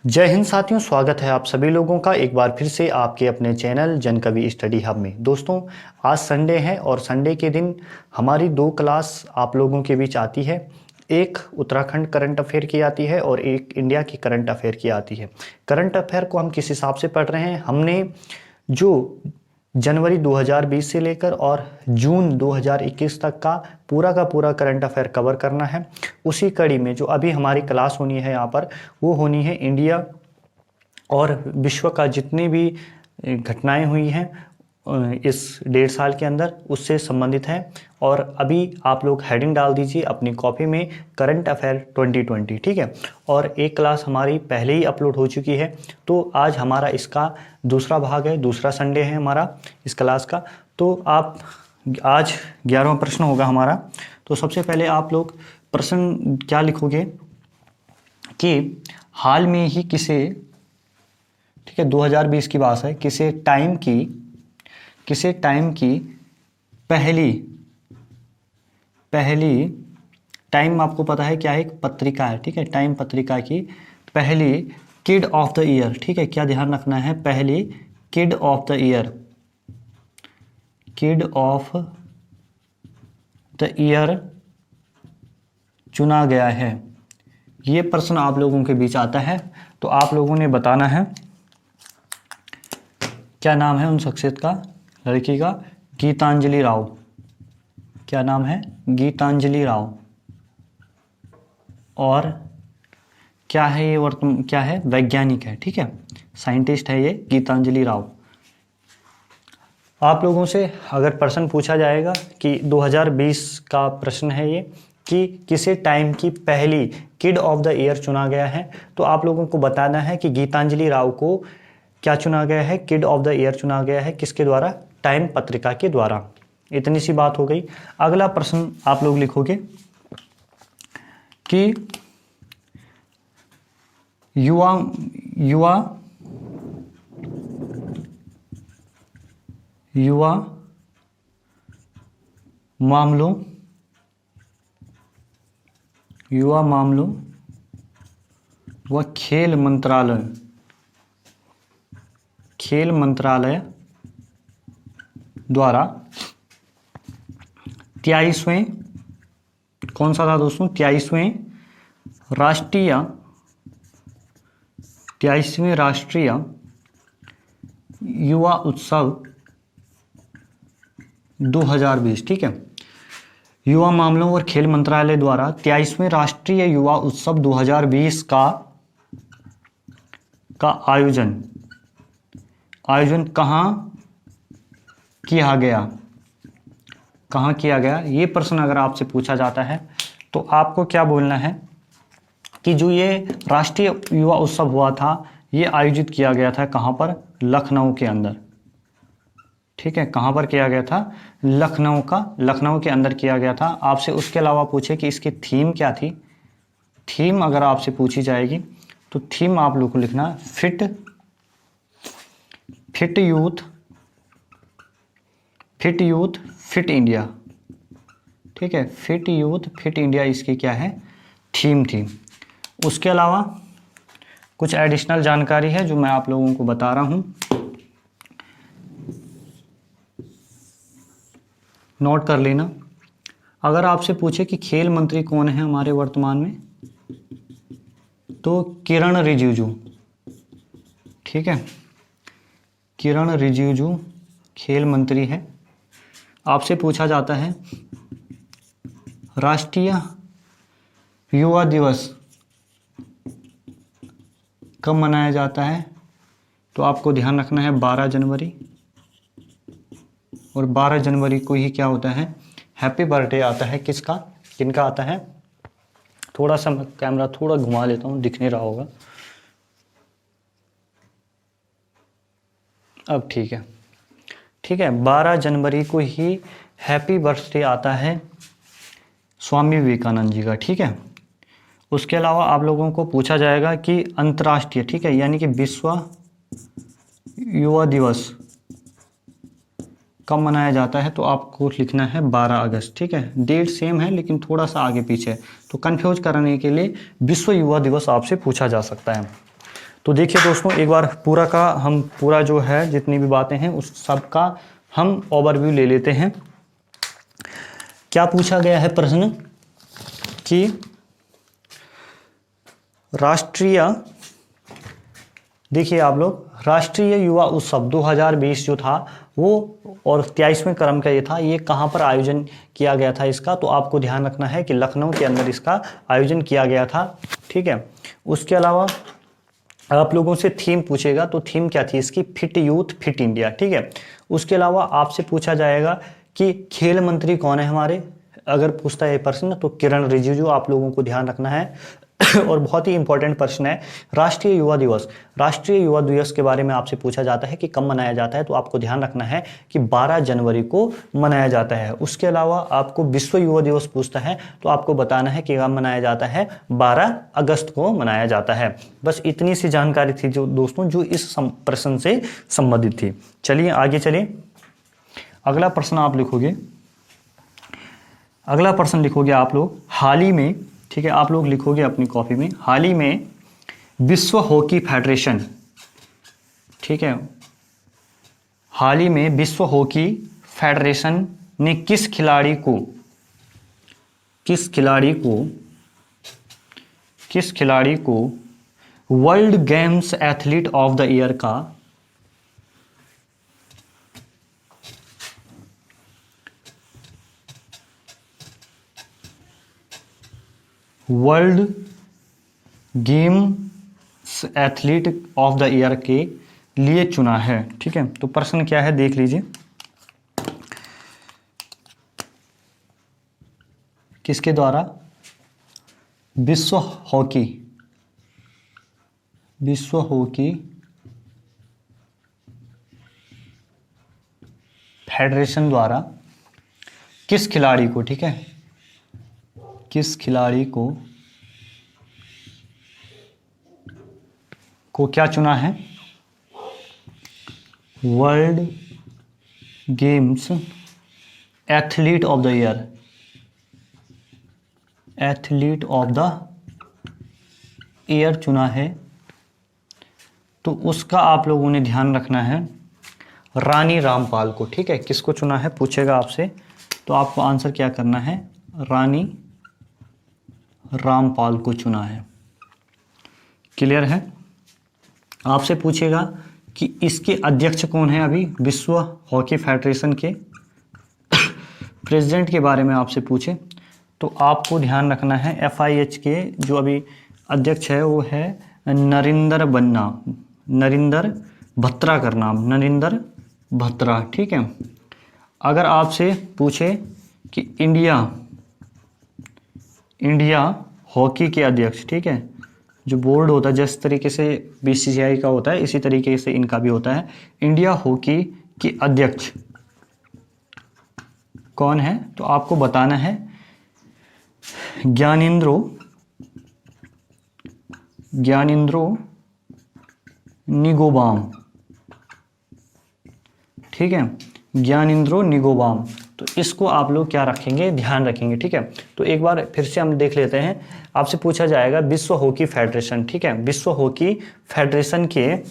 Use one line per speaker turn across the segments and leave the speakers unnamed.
जय हिंद साथियों, स्वागत है आप सभी लोगों का एक बार फिर से आपके अपने चैनल जन कवि स्टडी हब में। दोस्तों, आज संडे है और संडे के दिन हमारी दो क्लास आप लोगों के बीच आती है। एक उत्तराखंड करंट अफेयर की आती है और एक इंडिया की करंट अफेयर की आती है। करंट अफेयर को हम किस हिसाब से पढ़ रहे हैं, हमने जो जनवरी 2020 से लेकर और जून 2021 तक का पूरा करंट अफेयर कवर करना है। उसी कड़ी में जो अभी हमारी क्लास होनी है यहाँ पर, वो होनी है इंडिया और विश्व का जितनी भी घटनाएं हुई हैं इस 1.5 साल के अंदर, उससे संबंधित है। और अभी आप लोग हेडिंग डाल दीजिए अपनी कॉपी में, करंट अफेयर 2020, ठीक है। और एक क्लास हमारी पहले ही अपलोड हो चुकी है, तो आज हमारा इसका दूसरा भाग है, दूसरा संडे है हमारा इस क्लास का। तो आप आज 11वां प्रश्न होगा हमारा। तो सबसे पहले आप लोग प्रश्न क्या लिखोगे कि हाल में ही किसे, ठीक है, 2020 की बात है, किसे टाइम की पहली टाइम आपको पता है क्या है, एक पत्रिका है, ठीक है। टाइम पत्रिका की पहली किड ऑफ द ईयर, ठीक है, क्या ध्यान रखना है, पहली किड ऑफ द ईयर चुना गया है। ये प्रश्न आप लोगों के बीच आता है, तो आप लोगों ने बताना है क्या नाम है उन शख्सियत का, लड़की का, गीतांजलि राव। क्या नाम है, गीतांजलि राव। और क्या है ये, क्या है, वैज्ञानिक है, ठीक है, साइंटिस्ट है ये गीतांजलि राव। आप लोगों से अगर प्रश्न पूछा जाएगा कि 2020 का प्रश्न है ये, कि किसे टाइम की पहली किड ऑफ द ईयर चुना गया है, तो आप लोगों को बताना है कि गीतांजलि राव को क्या चुना गया है, किड ऑफ द ईयर चुना गया है, किसके द्वारा, टाइम पत्रिका के द्वारा। इतनी सी बात हो गई। अगला प्रश्न आप लोग लिखोगे कि युवा मामलों व खेल मंत्रालय द्वारा 23वें, कौन सा था दोस्तों, 23वें राष्ट्रीय युवा उत्सव 2020, ठीक है। युवा मामलों और खेल मंत्रालय द्वारा 23वें राष्ट्रीय युवा उत्सव 2020 का आयोजन कहाँ किया गया। ये प्रश्न अगर आपसे पूछा जाता है तो आपको क्या बोलना है कि जो ये राष्ट्रीय युवा उत्सव हुआ था, ये आयोजित किया गया था कहाँ पर, लखनऊ के अंदर, ठीक है। कहाँ पर किया गया था, लखनऊ के अंदर किया गया था। आपसे उसके अलावा पूछे कि इसकी थीम क्या थी, थीम अगर आपसे पूछी जाएगी तो थीम आप लोग को लिखना फिट यूथ फिट इंडिया, ठीक है। फिट यूथ फिट इंडिया इसकी क्या है, थीम थी। उसके अलावा कुछ एडिशनल जानकारी है जो मैं आप लोगों को बता रहा हूं, नोट कर लेना। अगर आपसे पूछे कि खेल मंत्री कौन है हमारे वर्तमान में, तो किरण रिजिजू, ठीक है, किरण रिजिजू खेल मंत्री है। आपसे पूछा जाता है राष्ट्रीय युवा दिवस कब मनाया जाता है, तो आपको ध्यान रखना है 12 जनवरी। और 12 जनवरी को ही क्या होता है, हैप्पी बर्थडे आता है, किसका, किनका आता है। थोड़ा सा मैं कैमरा थोड़ा घुमा लेता हूँ, दिख नहीं रहा होगा, अब ठीक है, ठीक है। 12 जनवरी को ही हैप्पी बर्थडे आता है स्वामी विवेकानंद जी का, ठीक है। उसके अलावा आप लोगों को पूछा जाएगा कि अंतर्राष्ट्रीय, ठीक है, यानी कि विश्व युवा दिवस कब मनाया जाता है, तो आपको लिखना है 12 अगस्त, ठीक है। डेट सेम है लेकिन थोड़ा सा आगे पीछे है, तो कंफ्यूज करने के लिए विश्व युवा दिवस आपसे पूछा जा सकता है। तो देखिए दोस्तों, एक बार पूरा का हम पूरा जो है जितनी भी बातें हैं उस सब का हम ओवरव्यू ले लेते हैं। क्या पूछा गया है प्रश्न कि राष्ट्रीय, देखिए आप लोग, राष्ट्रीय युवा उत्सव 2020 जो था वो और 23वें क्रम का ये था, ये कहाँ पर आयोजन किया गया था इसका, तो आपको ध्यान रखना है कि लखनऊ के अंदर इसका आयोजन किया गया था। ठीक है, उसके अलावा आप लोगों से थीम पूछेगा तो थीम क्या थी इसकी, फिट यूथ फिट इंडिया। ठीक है, उसके अलावा आपसे पूछा जाएगा कि खेल मंत्री कौन है हमारे, अगर पूछता है प्रश्न तो किरण रिजिजू आप लोगों को ध्यान रखना है। और बहुत ही इंपॉर्टेंट प्रश्न है राष्ट्रीय युवा दिवस। राष्ट्रीय युवा दिवस के बारे में आपसे पूछा जाता है कि कब मनाया जाता है, तो आपको ध्यान रखना है कि 12 जनवरी को मनाया जाता है। उसके अलावा आपको विश्व युवा दिवस पूछता है तो आपको बताना है कि कब मनाया जाता है, 12 अगस्त को मनाया जाता है। बस इतनी सी जानकारी थी जो दोस्तों जो इस प्रश्न से संबंधित थी। चलिए आगे चलिए, अगला प्रश्न आप लिखोगे, अगला प्रश्न लिखोगे आप लोग हाल ही में, ठीक है, आप लोग लिखोगे अपनी कॉपी में, हाल ही में विश्व हॉकी फेडरेशन, ठीक है, हाल ही में विश्व हॉकी फेडरेशन ने किस खिलाड़ी को World Games athlete of the year का World Games athlete of the year के लिए चुना है। ठीक है, तो प्रश्न क्या है देख लीजिए, किसके द्वारा, विश्व हॉकी फेडरेशन द्वारा किस खिलाड़ी को, ठीक है, किस खिलाड़ी को क्या चुना है, world Games athlete of the year, athlete of the year चुना है। तो उसका आप लोगों ने ध्यान रखना है रानी रामपाल को। ठीक है, किसको चुना है पूछेगा आपसे, तो आपको आंसर क्या करना है, रानी रामपाल को चुना है। क्लियर है, आपसे पूछेगा कि इसके अध्यक्ष कौन है, अभी विश्व हॉकी फेडरेशन के प्रेसिडेंट के बारे में आपसे पूछे तो आपको ध्यान रखना है FIH के जो अभी अध्यक्ष है वो है नरेंद्र भत्रा का नाम, नरेंद्र भत्रा। ठीक है, अगर आपसे पूछे कि इंडिया हॉकी के अध्यक्ष, ठीक है, जो बोर्ड होता है जिस तरीके से BCCI का होता है इसी तरीके से इनका भी होता है, इंडिया हॉकी के अध्यक्ष कौन है, तो आपको बताना है ज्ञानेंद्रो निगोबाम। ठीक है, ज्ञानेंद्रो निगोबाम, तो इसको आप लोग क्या रखेंगे, ध्यान रखेंगे। ठीक है, तो एक बार फिर से हम देख लेते हैं, आपसे पूछा जाएगा विश्व हॉकी फेडरेशन, ठीक है, विश्व हॉकी फेडरेशन के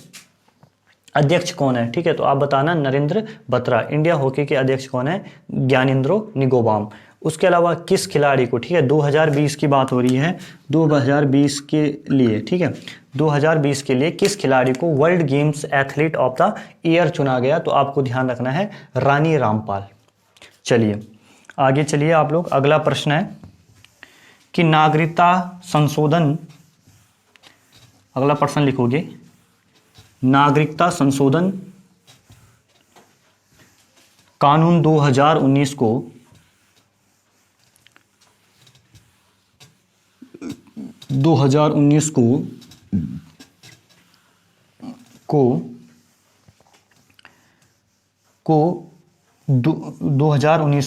अध्यक्ष कौन है, ठीक है, तो आप बताना नरेंद्र बत्रा। इंडिया हॉकी के अध्यक्ष कौन है, ज्ञानेंद्रो निगोबाम। उसके अलावा किस खिलाड़ी को, ठीक है, 2020 की बात हो रही है, 2020 के लिए, ठीक है, 2020 के लिए किस खिलाड़ी को World Games athlete of the year चुना गया, तो आपको ध्यान रखना है रानी रामपाल। चलिए आगे चलिए आप लोग, अगला प्रश्न है कि नागरिकता संशोधन, अगला प्रश्न लिखोगे नागरिकता संशोधन कानून 2019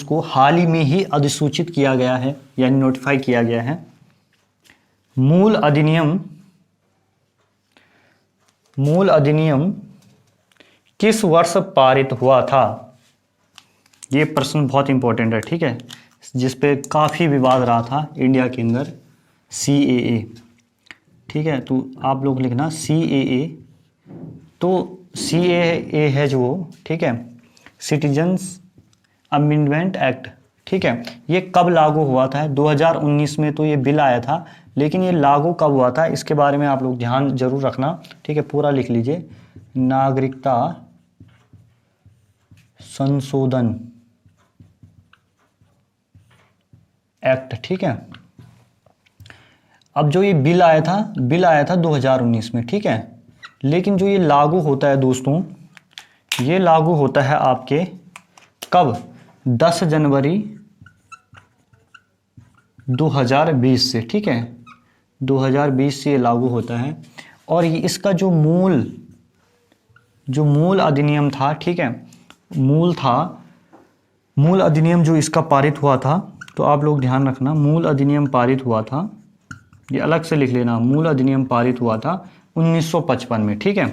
को हाल ही में ही अधिसूचित किया गया है, यानी नोटिफाई किया गया है। मूल अधिनियम किस वर्ष पारित हुआ था, ये प्रश्न बहुत इंपॉर्टेंट है। ठीक है, जिस पे काफ़ी विवाद रहा था इंडिया के अंदर, CAA। ठीक ठीक है, तो आप लोग लिखना CAA। तो CAA है जो, ठीक है, सिटीजन्स अमेंडमेंट एक्ट, ठीक है, ये कब लागू हुआ था? 2019 में तो ये बिल आया था, लेकिन ये लागू कब हुआ था इसके बारे में आप लोग ध्यान जरूर रखना, ठीक है, पूरा लिख लीजिए। नागरिकता संशोधन एक्ट, ठीक है। अब जो ये बिल आया था 2019 में, ठीक है, लेकिन जो ये लागू होता है दोस्तों, ये लागू होता है आपके कब? 10 जनवरी 2020 से, ठीक है, 2020 से ये लागू होता है। और ये इसका जो मूल अधिनियम था, ठीक है, मूल अधिनियम जो इसका पारित हुआ था, तो आप लोग ध्यान रखना, मूल अधिनियम पारित हुआ था, ये अलग से लिख लेना, मूल अधिनियम पारित हुआ था 1955 में, ठीक है,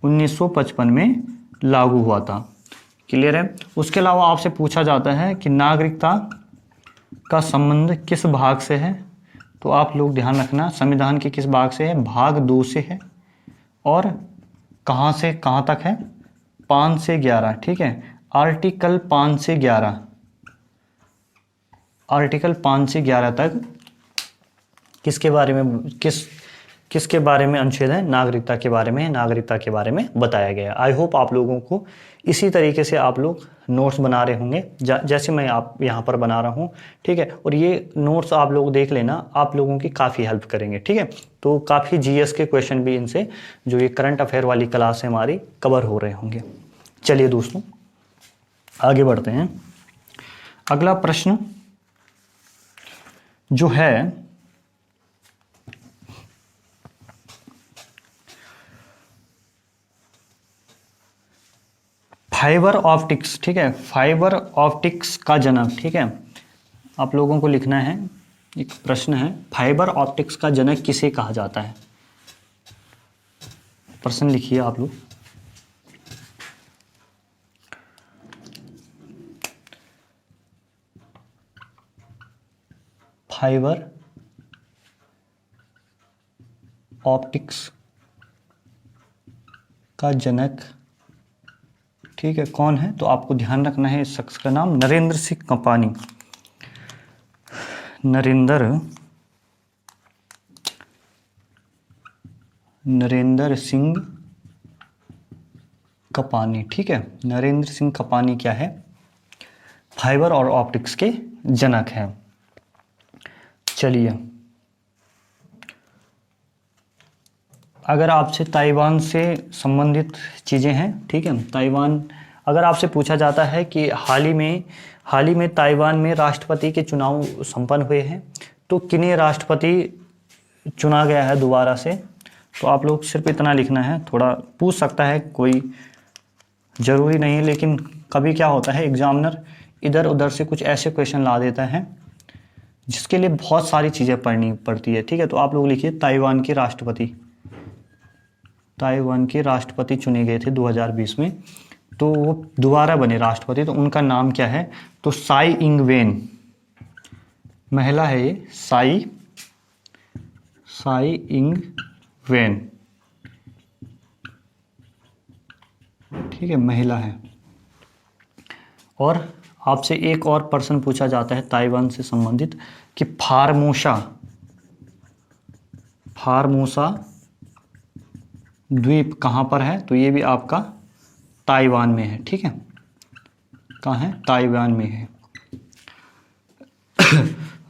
1955 में लागू हुआ था। क्लियर है? उसके अलावा आपसे पूछा जाता है कि नागरिकता का संबंध किस भाग से है, तो आप लोग ध्यान रखना, संविधान के किस भाग से है? भाग 2 से है। और कहाँ से कहाँ तक है? 5 से 11, ठीक है, आर्टिकल 5 से 11, आर्टिकल 5 से 11 तक किसके बारे में, किसके बारे में अनुच्छेद है? नागरिकता के बारे में, नागरिकता के बारे में बताया गया। आई होप आप लोगों को इसी तरीके से आप लोग नोट्स बना रहे होंगे जैसे मैं आप यहाँ पर बना रहा हूँ, ठीक है। और ये नोट्स आप लोग देख लेना, आप लोगों की काफ़ी हेल्प करेंगे, ठीक है। तो काफ़ी GS के क्वेश्चन भी इनसे, जो ये करंट अफेयर वाली क्लास है हमारी, कवर हो रहे होंगे। चलिए दोस्तों आगे बढ़ते हैं। अगला प्रश्न जो है, फाइबर ऑप्टिक्स, ठीक है, फाइबर ऑप्टिक्स का जनक, ठीक है, आप लोगों को लिखना है, एक प्रश्न है, फाइबर ऑप्टिक्स का जनक किसे कहा जाता है? प्रश्न लिखिए आप लोग। फाइबर ऑप्टिक्स का जनक, ठीक है, कौन है? तो आपको ध्यान रखना है इस शख्स का नाम नरेंद्र सिंह कपानी, नरेंद्र सिंह कपानी, ठीक है, नरेंद्र सिंह कपानी क्या है? फाइबर और ऑप्टिक्स के जनक हैं। चलिए, अगर आपसे ताइवान से संबंधित चीज़ें हैं, ठीक है, ताइवान, अगर आपसे पूछा जाता है कि हाल ही में ताइवान में राष्ट्रपति के चुनाव संपन्न हुए हैं, तो किन्हें राष्ट्रपति चुना गया है दोबारा से, तो आप लोग सिर्फ इतना लिखना है। थोड़ा पूछ सकता है, कोई ज़रूरी नहीं है, लेकिन कभी क्या होता है, एग्जामिनर इधर उधर से कुछ ऐसे क्वेश्चन ला देता है जिसके लिए बहुत सारी चीज़ें पढ़नी पड़ती है, ठीक है। तो आप लोग लिखिए ताइवान के राष्ट्रपति चुने गए थे 2020 में, तो वो दोबारा बने राष्ट्रपति, तो उनका नाम क्या है? तो साई इंग वेन, महिला है ये, साई इंग वेन, ठीक है, महिला है। और आपसे एक और प्रश्न पूछा जाता है ताइवान से संबंधित कि फार्मोसा द्वीप कहाँ पर है? तो ये भी आपका ताइवान में है, ठीक है, कहाँ है? ताइवान में है।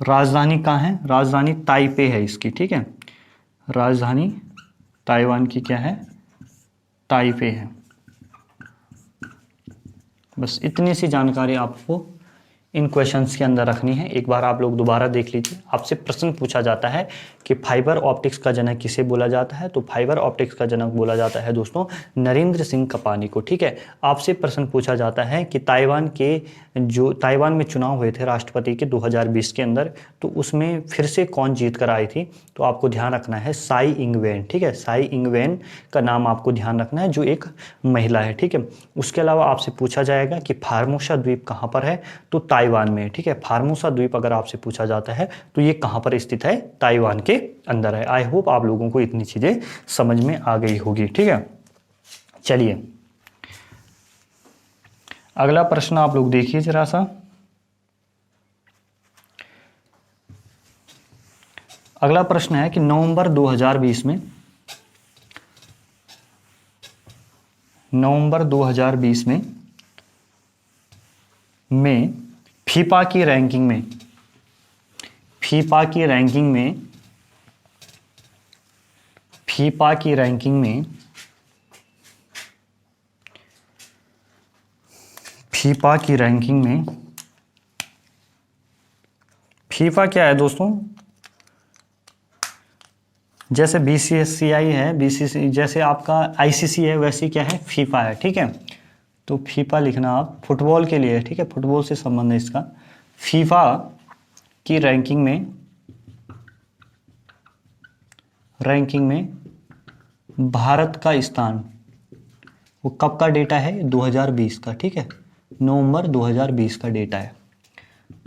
राजधानी कहाँ है? राजधानी ताइपे है इसकी, ठीक है, राजधानी ताइवान की क्या है? ताइपे है। बस इतनी सी जानकारी आपको इन क्वेश्चंस के अंदर रखनी है। एक बार आप लोग दोबारा देख लीजिए। आपसे प्रश्न पूछा जाता है कि फाइबर ऑप्टिक्स का जनक किसे बोला जाता है? तो फाइबर ऑप्टिक्स का जनक बोला जाता है दोस्तों नरेंद्र सिंह कपानी को, ठीक है। आपसे प्रश्न पूछा जाता है कि ताइवान में चुनाव हुए थे राष्ट्रपति के 2020 के अंदर, तो उसमें फिर से कौन जीत कर आई थी? तो आपको ध्यान रखना है साई इंग वेन, ठीक है, साई इंग वेन का नाम आपको ध्यान रखना है, जो एक महिला है, ठीक है। उसके अलावा आपसे पूछा जाएगा कि फार्मोसा द्वीप कहाँ पर है? तो ताइवान में है, ठीक है। फार्मोसा द्वीप अगर आपसे पूछा जाता है तो ये कहाँ पर स्थित है, ताइवान के अंदर है। आई होप आप लोगों को इतनी चीज़ें समझ में आ गई होगी, ठीक है। चलिए अगला प्रश्न आप लोग देखिए जरा सा। अगला प्रश्न है कि नवंबर 2020 में फीफा की रैंकिंग में फीफा की रैंकिंग में फीफा क्या है दोस्तों, जैसे बीसीसीआई है, बीसीसी जैसे आपका आईसीसी है, वैसे क्या है फीफा है, ठीक है। तो फीफा लिखना आप फुटबॉल के लिए, ठीक है, फुटबॉल से संबंध है इसका। फीफा की रैंकिंग में भारत का स्थान, वो कब का डेटा है, 2020 का, ठीक है, नवंबर 2020 का डेटा है।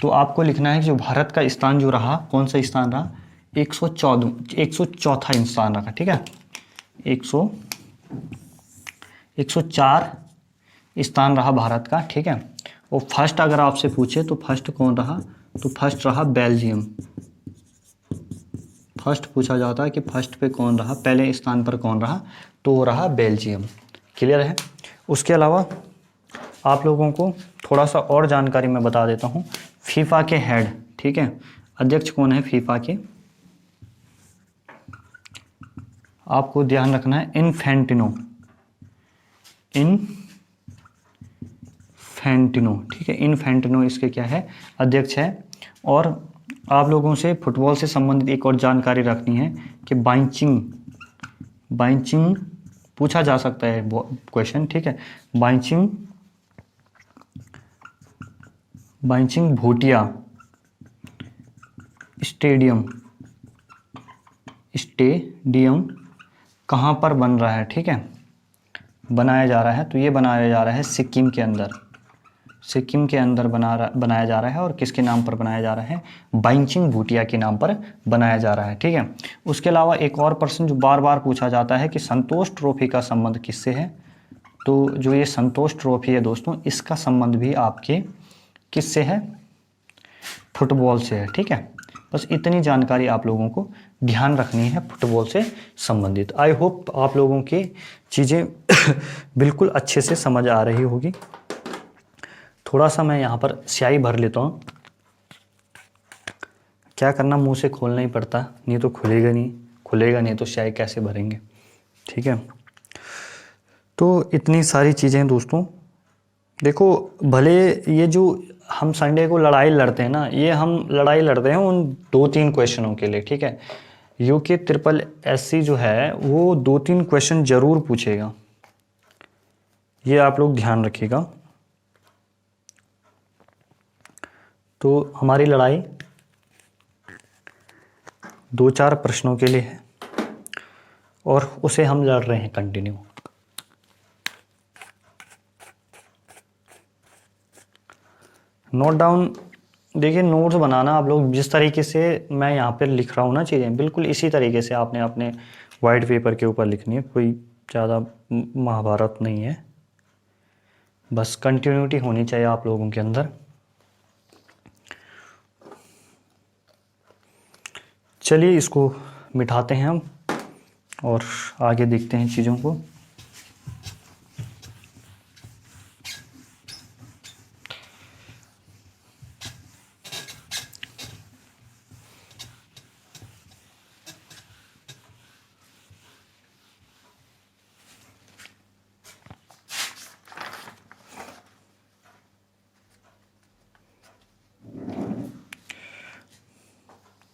तो आपको लिखना है कि जो भारत का स्थान जो रहा, कौन सा स्थान रहा, 104 स्थान रखा, ठीक है। 104 स्थान रहा भारत का, ठीक है। और फर्स्ट अगर आपसे पूछे तो फर्स्ट कौन रहा, तो फर्स्ट रहा बेल्जियम। फर्स्ट पूछा जाता है कि फर्स्ट पे कौन रहा, पहले स्थान पर कौन रहा, तो वो रहा बेल्जियम। क्लियर है। उसके अलावा आप लोगों को थोड़ा सा और जानकारी मैं बता देता हूँ। फीफा के हेड, ठीक है, अध्यक्ष कौन है फीफा के, आपको ध्यान रखना है इन्फेंटिनो, ठीक है, इन्फेंटिनो इसके क्या है, अध्यक्ष है। और आप लोगों से फुटबॉल से संबंधित एक और जानकारी रखनी है कि बाइचिंग पूछा जा सकता है क्वेश्चन, ठीक है। बाइचिंग भूटिया स्टेडियम कहाँ पर बन रहा है, ठीक है, बनाया जा रहा है। तो ये बनाया जा रहा है सिक्किम के अंदर बनाया जा रहा है। और किसके नाम पर बनाया जा रहा है, बाइचिंग भूटिया के नाम पर बनाया जा रहा है, ठीक है। उसके अलावा एक और प्रश्न जो बार बार पूछा जाता है कि संतोष ट्रॉफी का संबंध किससे है, तो जो ये संतोष ट्रॉफी है दोस्तों, इसका संबंध भी आपके किससे है, फुटबॉल से है, ठीक है। बस इतनी जानकारी आप लोगों को ध्यान रखनी है फुटबॉल से संबंधित। आई होप आप लोगों की चीज़ें बिल्कुल अच्छे से समझ आ रही होगी। थोड़ा सा मैं यहाँ पर स्याही भर लेता हूँ, क्या करना, मुंह से खोलना ही पड़ता, नहीं तो खुलेगा नहीं तो स्याही कैसे भरेंगे, ठीक है। तो इतनी सारी चीज़ें दोस्तों, देखो भले ये जो हम संडे को लड़ाई लड़ते हैं ना, ये हम लड़ाई लड़ते हैं उन 2-3 क्वेश्चनों के लिए, ठीक है। यूके ट्रिपल एससी जो है वो 2-3 क्वेश्चन जरूर पूछेगा, ये आप लोग ध्यान रखिएगा। तो हमारी लड़ाई 2-4 प्रश्नों के लिए है और उसे हम लड़ रहे हैं कंटिन्यू। नोट डाउन, देखिए नोट्स बनाना आप लोग जिस तरीके से मैं यहाँ पर लिख रहा हूँ ना चीज़ें, बिल्कुल इसी तरीके से आपने अपने वाइट पेपर के ऊपर लिखनी है। कोई ज़्यादा महाभारत नहीं है, बस कंटिन्यूटी होनी चाहिए आप लोगों के अंदर। चलिए इसको मिटाते हैं हम और आगे देखते हैं चीज़ों को।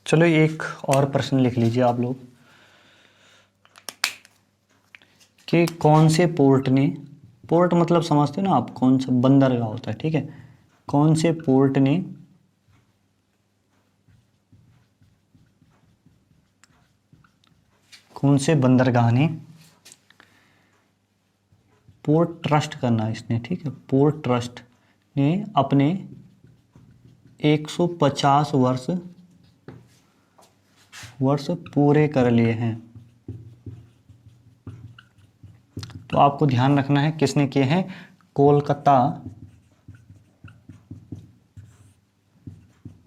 चलो एक और प्रश्न लिख लीजिए आप लोग कि कौन से पोर्ट ने, पोर्ट मतलब समझते हो ना आप, कौन सा बंदरगाह होता है, ठीक है। कौन से पोर्ट ने कौन से बंदरगाह ने पोर्ट ट्रस्ट करना इसने, ठीक है, पोर्ट ट्रस्ट ने अपने 150 वर्ष पूरे कर लिए हैं। तो आपको ध्यान रखना है किसने किए हैं, कोलकाता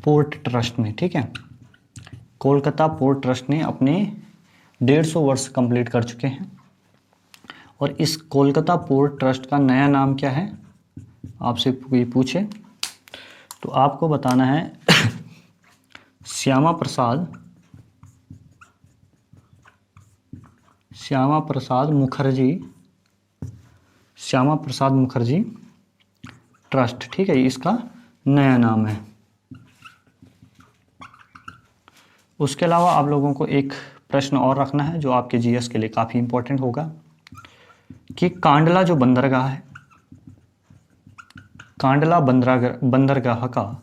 पोर्ट ट्रस्ट ने, ठीक है। कोलकाता पोर्ट ट्रस्ट ने अपने 150 वर्ष कंप्लीट कर चुके हैं। और इस कोलकाता पोर्ट ट्रस्ट का नया नाम क्या है, आपसे कोई पूछे तो आपको बताना है श्यामा प्रसाद मुखर्जी ट्रस्ट, ठीक है, इसका नया नाम है। उसके अलावा आप लोगों को एक प्रश्न और रखना है जो आपके जीएस के लिए काफ़ी इंपॉर्टेंट होगा कि कांडला जो बंदरगाह है, कांडला बंदरगाह का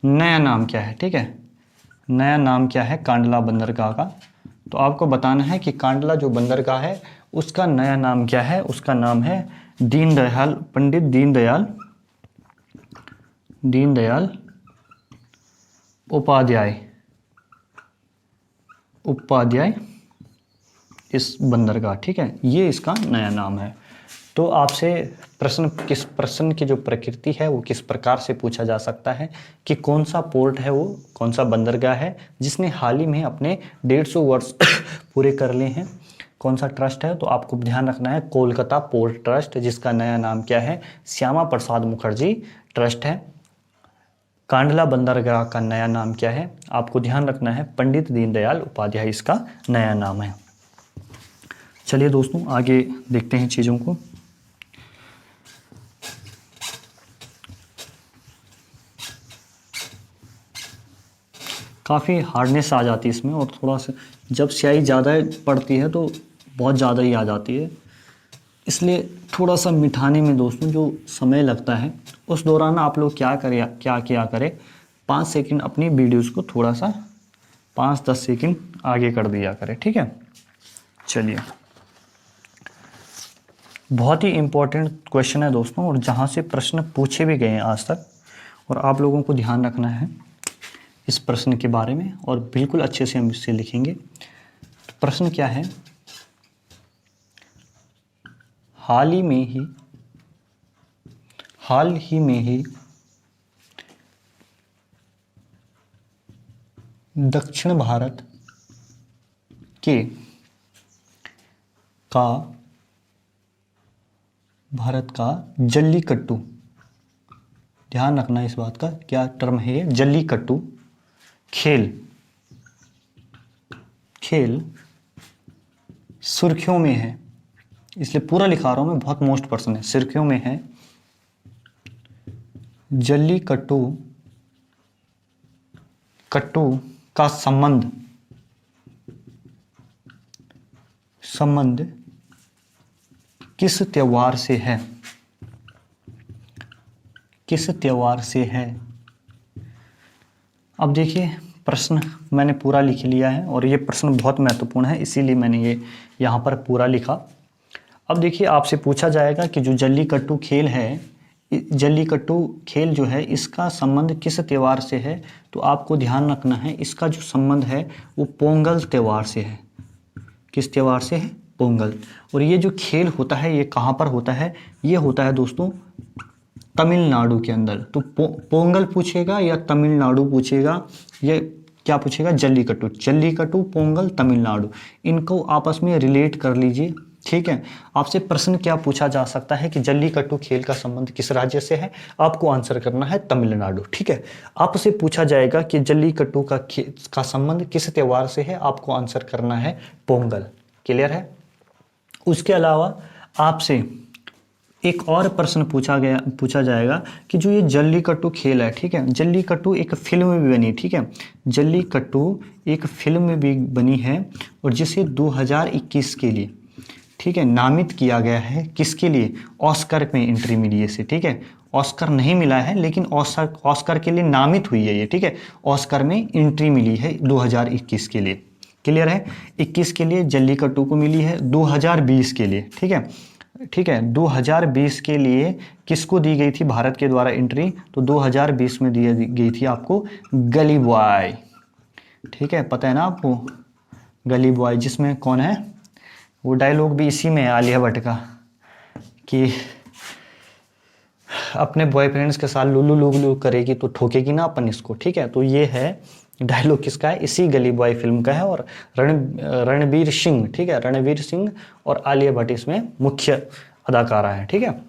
नया नाम क्या है, ठीक है। नया नाम क्या है कांडला बंदरगाह का, तो आपको बताना है कि कांडला जो बंदरगाह है उसका नया नाम क्या है। उसका नाम है पंडित दीनदयाल उपाध्याय इस बंदरगाह, ठीक है, ये इसका नया नाम है। तो आपसे प्रश्न की जो प्रकृति है वो किस प्रकार से पूछा जा सकता है कि कौन सा पोर्ट है, वो कौन सा बंदरगाह है जिसने हाल ही में अपने 150 वर्ष पूरे कर लिए हैं, कौन सा ट्रस्ट है। तो आपको ध्यान रखना है कोलकाता पोर्ट ट्रस्ट, जिसका नया नाम क्या है, श्यामा प्रसाद मुखर्जी ट्रस्ट है। कांडला बंदरगाह का नया नाम क्या है, आपको ध्यान रखना है पंडित दीनदयाल उपाध्याय इसका नया नाम है। चलिए दोस्तों आगे देखते हैं चीज़ों को। काफ़ी हार्डनेस आ जाती है इसमें, और थोड़ा सा जब स्याही ज़्यादा पड़ती है तो बहुत ज़्यादा ही आ जाती है, इसलिए थोड़ा सा मिटाने में दोस्तों जो समय लगता है उस दौरान आप लोग क्या किया करें 5 सेकंड अपनी वीडियोस को थोड़ा सा 5-10 सेकंड आगे कर दिया करें, ठीक है। चलिए, बहुत ही इम्पोर्टेंट क्वेश्चन है दोस्तों, और जहाँ से प्रश्न पूछे भी गए हैं आज तक, और आप लोगों को ध्यान रखना है इस प्रश्न के बारे में, और बिल्कुल अच्छे से हम इससे लिखेंगे। तो प्रश्न क्या है, हाल ही में ही दक्षिण भारत का जल्लीकट्टू, ध्यान रखना इस बात का, क्या टर्म है ये, जल्लीकट्टू खेल सुर्खियों में है, इसलिए पूरा लिखा रहा हूं मैं, बहुत मोस्ट पर्सन है, सुर्खियों में है। जल्लीकट्टू का संबंध किस त्योहार से है, अब देखिए प्रश्न मैंने पूरा लिख लिया है, और ये प्रश्न बहुत महत्वपूर्ण है, इसीलिए मैंने ये यहाँ पर पूरा लिखा। अब देखिए आपसे पूछा जाएगा कि जो जल्लीकट्टू खेल है, जल्लीकट्टू खेल जो है इसका संबंध किस त्योहार से है, तो आपको ध्यान रखना है इसका जो संबंध है वो पोंगल त्योहार से है। किस त्योहार से है, पोंगल। और ये जो खेल होता है ये कहाँ पर होता है, ये होता है दोस्तों तमिलनाडु के अंदर। तो पोंगल पूछेगा या तमिलनाडु पूछेगा, ये क्या पूछेगा, जल्लीकट्टू पोंगल तमिलनाडु, इनको आपस में रिलेट कर लीजिए, ठीक है। आपसे प्रश्न क्या पूछा जा सकता है कि जल्लीकट्टू खेल का संबंध किस राज्य से है, आपको आंसर करना है तमिलनाडु, ठीक है। आपसे पूछा जाएगा कि जल्लीकट्टू का संबंध किस त्योहार से है, आपको आंसर करना है पोंगल, क्लियर है। उसके अलावा आपसे एक और प्रश्न पूछा जाएगा कि जो ये जल्लीकट्टू खेल है, ठीक है, जल्लीकट्टू एक फिल्म भी बनी, ठीक है, जल्लीकट्टू एक फिल्म भी बनी है, और जिसे 2021 के लिए, ठीक है, नामित किया गया है, किसके लिए, ऑस्कर में एंट्री मिली है इसे, ठीक है। ऑस्कर नहीं मिला है लेकिन ऑस्कर के लिए नामित हुई है ये, ठीक है, ऑस्कर में एंट्री मिली है 2021 के लिए, क्लियर है। 21 के लिए जल्लीकट्टू को मिली है, 2020 के लिए, ठीक है, ठीक है, 2020 के लिए किसको दी गई थी भारत के द्वारा एंट्री? तो 2020 में दी गई थी आपको गली बॉय। ठीक है, पता है ना आपको गली बॉय, जिसमें कौन है, वो डायलॉग भी इसी में है आलिया भट्ट का कि अपने बॉयफ्रेंड्स के साथ लुलु लुलु करेगी तो ठोकेगी ना अपन इसको। ठीक है, तो ये है डायलॉग किसका है? इसी गली बॉय फिल्म का है। और रणवीर सिंह, ठीक है, रणवीर सिंह और आलिया भट्ट इसमें मुख्य अदाकारा है। ठीक है,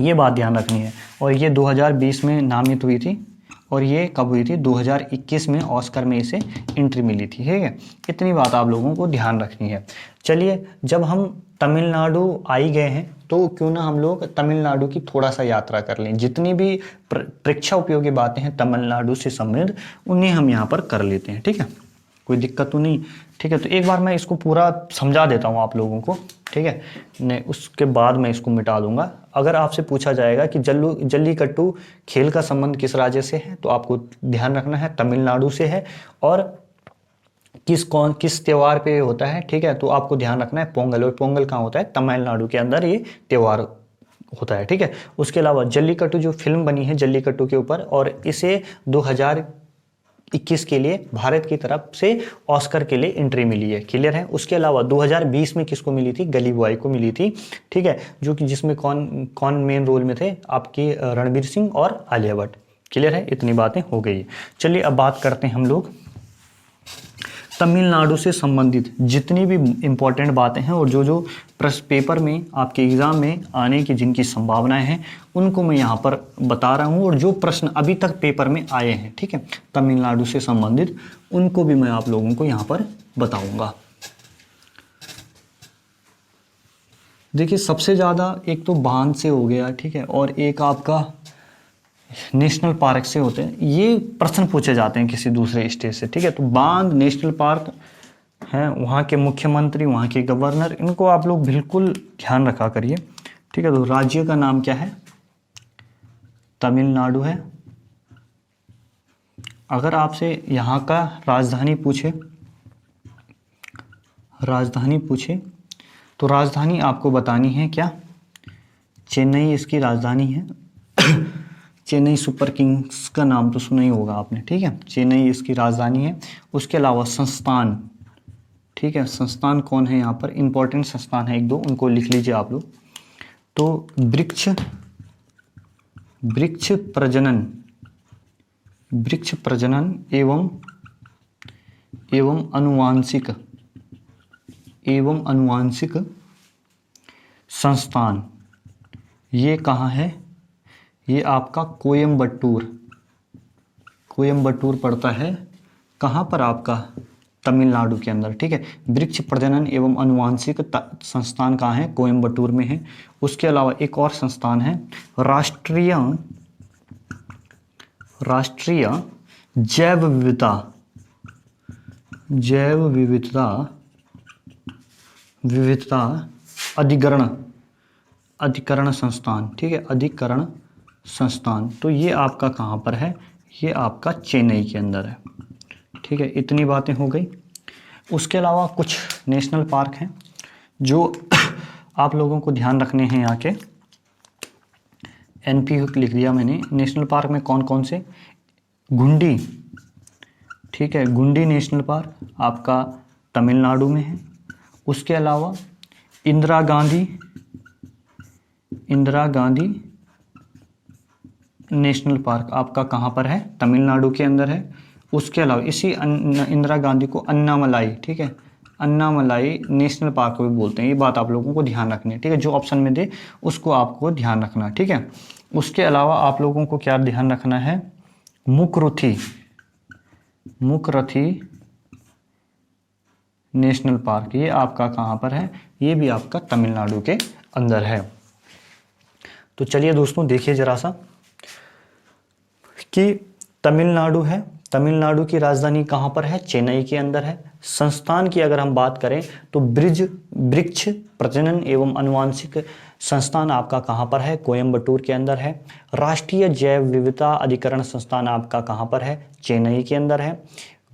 ये बात ध्यान रखनी है। और ये 2020 में नामित हुई थी और ये कब हुई थी? 2021 में ऑस्कर में इसे एंट्री मिली थी। ठीक है, इतनी बात आप लोगों को ध्यान रखनी है। चलिए, जब हम तमिलनाडु आई गए हैं तो क्यों ना हम लोग तमिलनाडु की थोड़ा सा यात्रा कर लें। जितनी भी परीक्षा उपयोगी बातें हैं तमिलनाडु से संबंधित, उन्हें हम यहाँ पर कर लेते हैं। ठीक है, कोई दिक्कत तो नहीं। ठीक है, तो एक बार मैं इसको पूरा समझा देता हूँ आप लोगों को। ठीक है, नहीं उसके बाद मैं इसको मिटा दूंगा। अगर आपसे पूछा जाएगा कि जल्लीकट्टू खेल का संबंध किस राज्य से है, तो आपको ध्यान रखना है तमिलनाडु से है। और किस त्योहार पे होता है? ठीक है, तो आपको ध्यान रखना है पोंगल। और पोंगल कहाँ होता है? तमिलनाडु के अंदर ये त्योहार होता है। ठीक है, उसके अलावा जल्लीकट्टू जो फिल्म बनी है जल्लीकट्टू के ऊपर, और इसे 2021 के लिए भारत की तरफ से ऑस्कर के लिए एंट्री मिली है। क्लियर है? उसके अलावा 2020 में किसको मिली थी? गली बॉय को मिली थी। ठीक है, जो कि जिसमें कौन मेन रोल में थे? आपकी रणवीर सिंह और आलिया भट्ट। क्लियर है? इतनी बातें हो गई। चलिए अब बात करते हैं हम लोग तमिलनाडु से संबंधित जितनी भी इम्पोर्टेंट बातें हैं और जो प्रश्न पेपर में आपके एग्जाम में आने की जिनकी संभावनाएं हैं उनको मैं यहाँ पर बता रहा हूँ। और जो प्रश्न अभी तक पेपर में आए हैं, ठीक है, तमिलनाडु से संबंधित, उनको भी मैं आप लोगों को यहाँ पर बताऊंगा। देखिए, सबसे ज़्यादा एक तो बांध से हो गया, ठीक है, और एक आपका नेशनल पार्क से होते हैं। ये प्रश्न पूछे जाते हैं किसी दूसरे स्टेट से। ठीक है, तो बांध, नेशनल पार्क हैं, वहाँ के मुख्यमंत्री, वहाँ के गवर्नर, इनको आप लोग बिल्कुल ध्यान रखा करिए। ठीक है, तो राज्य का नाम क्या है? तमिलनाडु है। अगर आपसे यहाँ का राजधानी पूछे तो राजधानी आपको बतानी है क्या? चेन्नई इसकी राजधानी है। चेन्नई सुपर किंग्स का नाम तो सुना ही होगा आपने। ठीक है, चेन्नई इसकी राजधानी है। उसके अलावा संस्थान, ठीक है, संस्थान कौन है यहाँ पर? इंपॉर्टेंट संस्थान है एक दो, उनको लिख लीजिए आप लोग। तो वृक्ष प्रजनन एवं अनुवांशिक संस्थान, ये कहाँ है? ये आपका कोयम्बटूर पड़ता है। कहाँ पर? आपका तमिलनाडु के अंदर। ठीक है, वृक्ष प्रजनन एवं अनुवांशिक संस्थान कहाँ है? कोयम्बटूर में है। उसके अलावा एक और संस्थान है, राष्ट्रीय जैव विविधता अधिकरण संस्थान। ठीक है, अधिकरण संस्थान। तो ये आपका कहाँ पर है? ये आपका चेन्नई के अंदर है। ठीक है, इतनी बातें हो गई। उसके अलावा कुछ नेशनल पार्क हैं जो आप लोगों को ध्यान रखने हैं। यहाँ के NP लिख दिया मैंने। नेशनल पार्क में कौन कौन से? गुंडी, ठीक है, गुंडी नेशनल पार्क आपका तमिलनाडु में है। उसके अलावा इंदिरा गांधी नेशनल पार्क आपका कहाँ पर है? तमिलनाडु के अंदर है। उसके अलावा इसी इंदिरा गांधी को अन्नामलाई, ठीक है, अन्नामलाई नेशनल पार्क भी बोलते हैं। ये बात आप लोगों को ध्यान रखनी है। ठीक है, जो ऑप्शन में दे उसको आपको ध्यान रखना। ठीक है, उसके अलावा आप लोगों को क्या ध्यान रखना है? मुकरथी नेशनल पार्क, ये आपका कहाँ पर है? ये भी आपका तमिलनाडु के अंदर है। तो चलिए दोस्तों, देखिए जरा सा कि तमिलनाडु है, तमिलनाडु की राजधानी कहाँ पर है? चेन्नई के अंदर है। संस्थान की अगर हम बात करें तो वृक्ष प्रजनन एवं अनुवांशिक संस्थान आपका कहाँ पर है? कोयम्बटूर के अंदर है। राष्ट्रीय जैव विविधता अधिकरण संस्थान आपका कहाँ पर है? चेन्नई के अंदर है।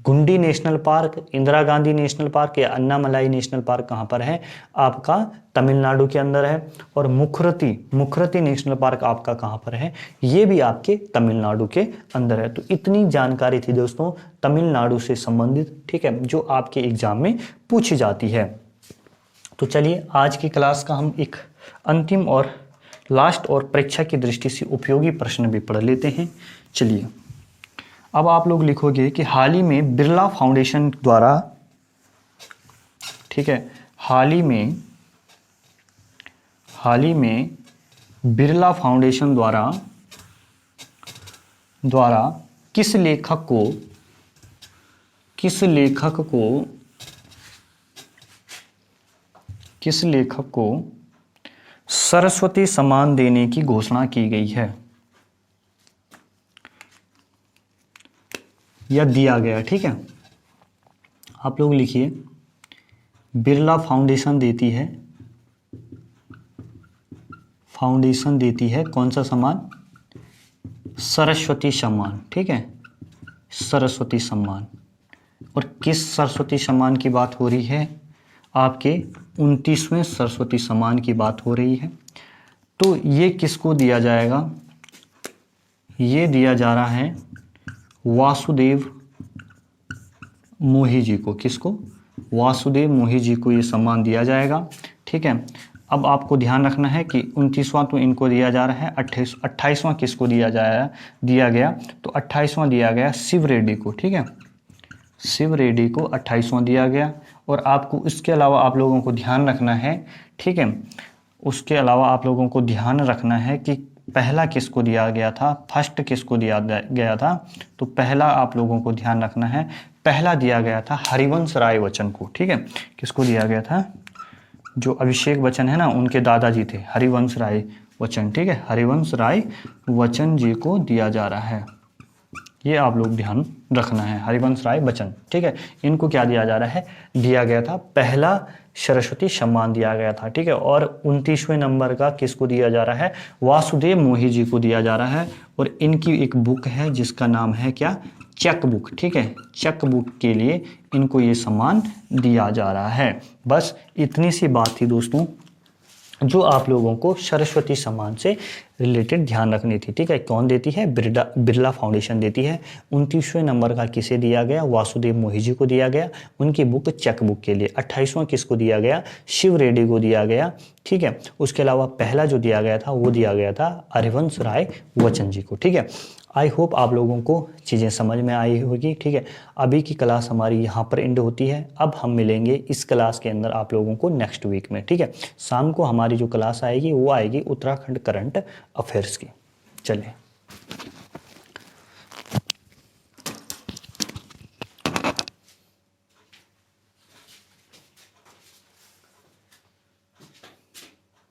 गुंडी national park, Indira Gandhi national park या अन्नामलाई नेशनल पार्क कहाँ पर है? आपका तमिलनाडु के अंदर है। और मुखर्ती नेशनल पार्क आपका कहाँ पर है? ये भी आपके तमिलनाडु के अंदर है। तो इतनी जानकारी थी दोस्तों तमिलनाडु से संबंधित, ठीक है, जो आपके एग्जाम में पूछी जाती है। तो चलिए आज की क्लास का हम एक अंतिम और लास्ट और परीक्षा की दृष्टि से उपयोगी प्रश्न भी पढ़ लेते हैं। चलिए अब आप लोग लिखोगे कि हाल ही में बिरला फाउंडेशन द्वारा, ठीक है, हाल ही में बिरला फाउंडेशन द्वारा किस लेखक को सरस्वती सम्मान देने की घोषणा की गई है या दिया गया? ठीक है, आप लोग लिखिए बिरला फाउंडेशन देती है कौन सा सम्मान? सरस्वती सम्मान, ठीक है, सरस्वती सम्मान। और किस सरस्वती सम्मान की बात हो रही है? आपके 29वें सरस्वती सम्मान की बात हो रही है। तो ये किसको दिया जाएगा? ये दिया जा रहा है वासुदेव मोही जी को। किसको? वासुदेव मोही जी को ये सम्मान दिया जाएगा, ठीक है। अब आपको ध्यान रखना है कि 29वां तो इनको दिया जा रहा है, 28वां किसको दिया गया? तो 28वां दिया गया शिव रेड्डी को, ठीक है, शिव रेड्डी को 28वां दिया गया। और आपको इसके अलावा आप लोगों को ध्यान रखना है, ठीक है, उसके अलावा आप लोगों को ध्यान रखना है कि पहला किसको दिया गया था, फर्स्ट किसको दिया गया था? तो पहला आप लोगों को ध्यान रखना है, पहला दिया गया था हरिवंश राय बच्चन को, ठीक है। किसको दिया गया था? जो अभिषेक बच्चन है ना, उनके दादाजी थे हरिवंश राय बच्चन, ठीक है, हरिवंश राय बच्चन जी को दिया जा रहा है। ये आप लोग ध्यान रखना है, हरिवंश राय बच्चन, ठीक है, इनको क्या दिया जा रहा है? दिया गया था पहला सरस्वती सम्मान दिया गया था, ठीक है। और 29वें नंबर का किसको दिया जा रहा है? वासुदेव मोही जी को दिया जा रहा है। और इनकी एक बुक है जिसका नाम है क्या? चेक बुक, ठीक है, चेक बुक के लिए इनको ये सम्मान दिया जा रहा है। बस इतनी सी बात थी दोस्तों जो आप लोगों को सरस्वती सम्मान से रिलेटेड ध्यान रखनी थी, ठीक है। कौन देती है? बिरला फाउंडेशन देती है। 29वें नंबर का किसे दिया गया? वासुदेव मोही जी को दिया गया, उनकी बुक चेक बुक के लिए। 28वां किसको दिया गया? शिव रेड्डी को दिया गया, ठीक है। उसके अलावा पहला जो दिया गया था वो दिया गया था हरिवंश राय बच्चन जी को, ठीक है। आई होप आप लोगों को चीज़ें समझ में आई होगी, ठीक है। अभी की क्लास हमारी यहाँ पर एंड होती है। अब हम मिलेंगे इस क्लास के अंदर आप लोगों को नेक्स्ट वीक में, ठीक है। शाम को हमारी जो क्लास आएगी वो आएगी उत्तराखंड करंट अफेयर्स की। चलिए।